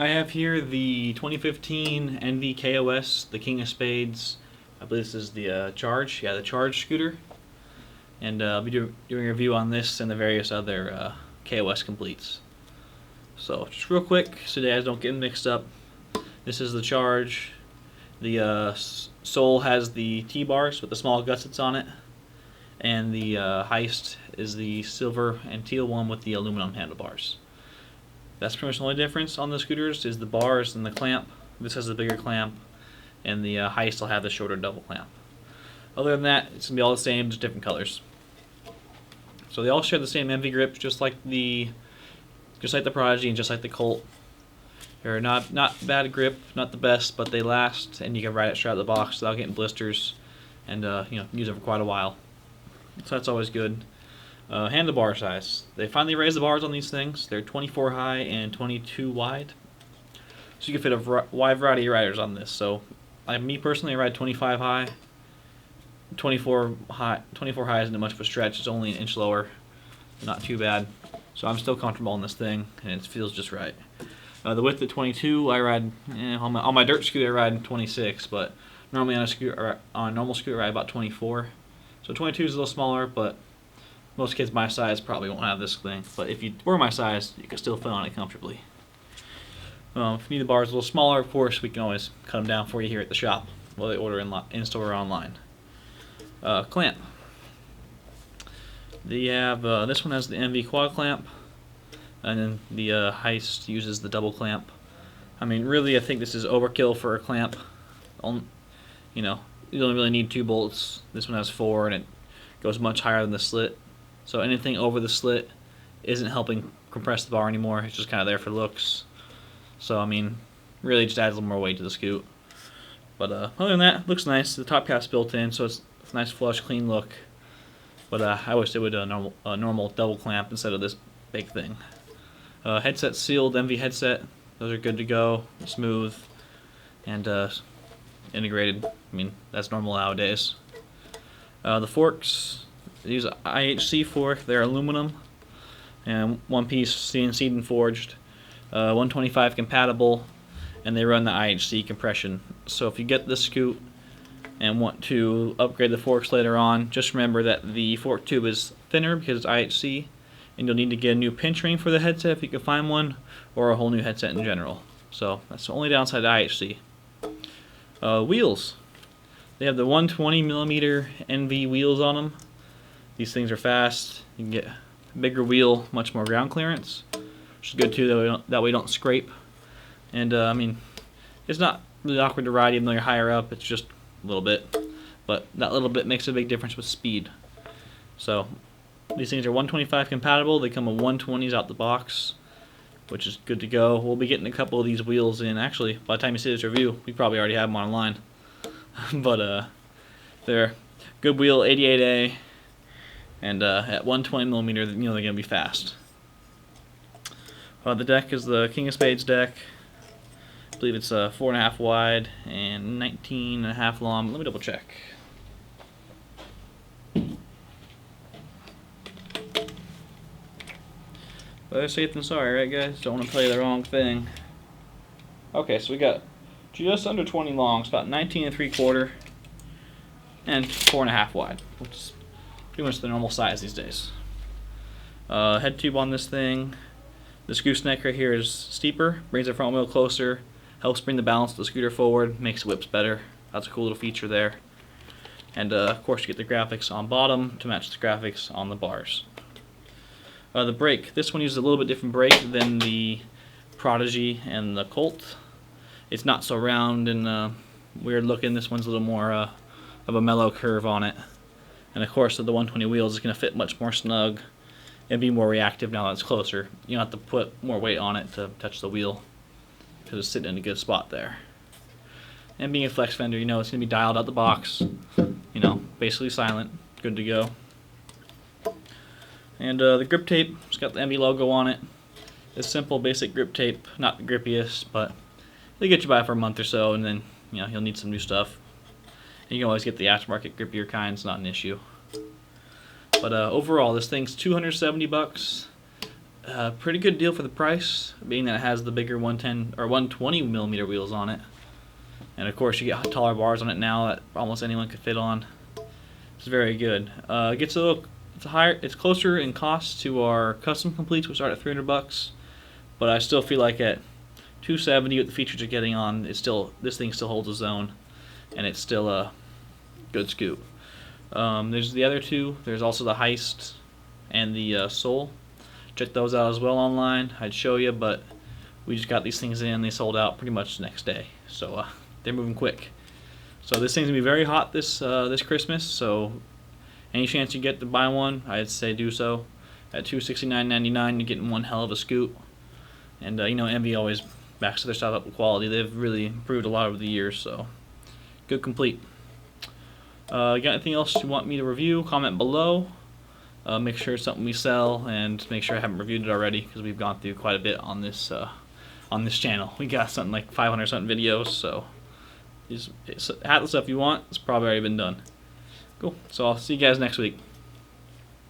I have here the 2015 Envy KOS, the King of Spades. I believe this is the Charge. Yeah, the Charge scooter. And I'll be doing a review on this and the various other KOS completes. So, just real quick, so you guys don't get mixed up. This is the Charge. The sole has the T-bars with the small gussets on it. And the Heist is the silver and teal one with the aluminum handlebars. That's pretty much the only difference on the scooters is the bars and the clamp. This has the bigger clamp, and the Heist will have the shorter double clamp. Other than that, it's gonna be all the same, just different colors. So they all share the same Envy grips, just like the Prodigy and just like the Colt. They're not bad grip, not the best, but they last, and you can ride it straight out of the box without getting blisters, and use it for quite a while. So that's always good. Handlebar size. They finally raised the bars on these things. They're 24 high and 22 wide. So you can fit a wide variety of riders on this. So, me personally, I ride 25 high. 24 high isn't much of a stretch. It's only an inch lower. Not too bad. So I'm still comfortable on this thing, and it feels just right. The width at 22, I ride on my dirt scooter. I ride 26, but normally on a normal scooter, I ride about 24. So 22 is a little smaller, but most kids my size probably won't have this thing, but if you were my size, you could still fit on it comfortably. If you need the bars a little smaller, of course, we can always cut them down for you here at the shop, whether they order in-store or online. Clamp. They have this one has the Envy quad clamp, and then the Heist uses the double clamp. I mean, really, I think this is overkill for a clamp. You don't really need 2 bolts. This one has 4, and it goes much higher than the slit. So anything over the slit isn't helping compress the bar anymore. It's just kind of there for looks. So, I mean, really just adds a little more weight to the scoot. But other than that, it looks nice. The top cap's built in, so it's a nice, flush, clean look. But I wish they would do a normal double clamp instead of this big thing. Headset sealed, Envy headset. Those are good to go, smooth, and integrated. I mean, that's normal nowadays. The forks. They use an IHC fork. They're aluminum and one piece CNC'd and forged. 125 compatible, and they run the IHC compression. So if you get this scoot and want to upgrade the forks later on, just remember that the fork tube is thinner because it's IHC, and you'll need to get a new pinch ring for the headset if you can find one, or a whole new headset in general. So that's the only downside to IHC. Wheels. They have the 120mm Envy wheels on them. These things are fast. You can get a bigger wheel, much more ground clearance, which is good too. That way you don't scrape. And I mean, it's not really awkward to ride even though you're higher up. It's just a little bit, but that little bit makes a big difference with speed. So these things are 125 compatible. They come with 120s out the box, which is good to go. We'll be getting a couple of these wheels in. Actually, by the time you see this review, we probably already have them online. But they're good wheel, 88A, and at 120mm, they're going to be fast. The deck is the King of Spades deck. I believe it's 4.5 wide and 19.5 long. Let me double check. Better safe than sorry, right, guys? Don't want to tell you the wrong thing. Okay, so we got just under 20 long, it's about 19 3/4, and 4.5 wide, which is pretty much the normal size these days. Head tube on this thing. This gooseneck right here is steeper, brings the front wheel closer, helps bring the balance of the scooter forward, makes whips better. That's a cool little feature there. And of course, you get the graphics on bottom to match the graphics on the bars. The brake. This one uses a little bit different brake than the Prodigy and the Colt. It's not so round and weird looking. This one's a little more of a mellow curve on it. And of course, the 120 wheels is going to fit much more snug and be more reactive now that it's closer. You don't have to put more weight on it to touch the wheel because it's sitting in a good spot there. And being a flex fender, it's going to be dialed out the box. Basically silent, good to go. And the grip tape, it's got the Envy logo on it. It's simple, basic grip tape, not the grippiest, but they get you by for a month or so, and then you'll need some new stuff. And you can always get the aftermarket grippier kind; it's not an issue. But overall, this thing's $270. Pretty good deal for the price, being that it has the bigger 110 or 120 millimeter wheels on it, and of course you get taller bars on it now that almost anyone could fit on. It's very good. It gets a little, it's higher, it's closer in cost to our custom completes, which start at $300, but I still feel like at $270 with the features you're getting on, it's still, this thing still holds its own, and it's still a good scoop. There's the other two. There's also the Heist and the Soul. Check those out as well online. I'd show you, but we just got these things in. They sold out pretty much the next day, so they're moving quick. So this thing's gonna be very hot this Christmas. So any chance you get to buy one, I'd say do so. At $269.99, you're getting one hell of a scoop. And you know, Envy always backs their stuff up with quality. They've really improved a lot over the years. So good complete. Got anything else you want me to review? Comment below. Make sure it's something we sell, and make sure I haven't reviewed it already, because we've gone through quite a bit on this channel. We got something like 500 something videos, so half the stuff you want, it's probably already been done. Cool. So I'll see you guys next week.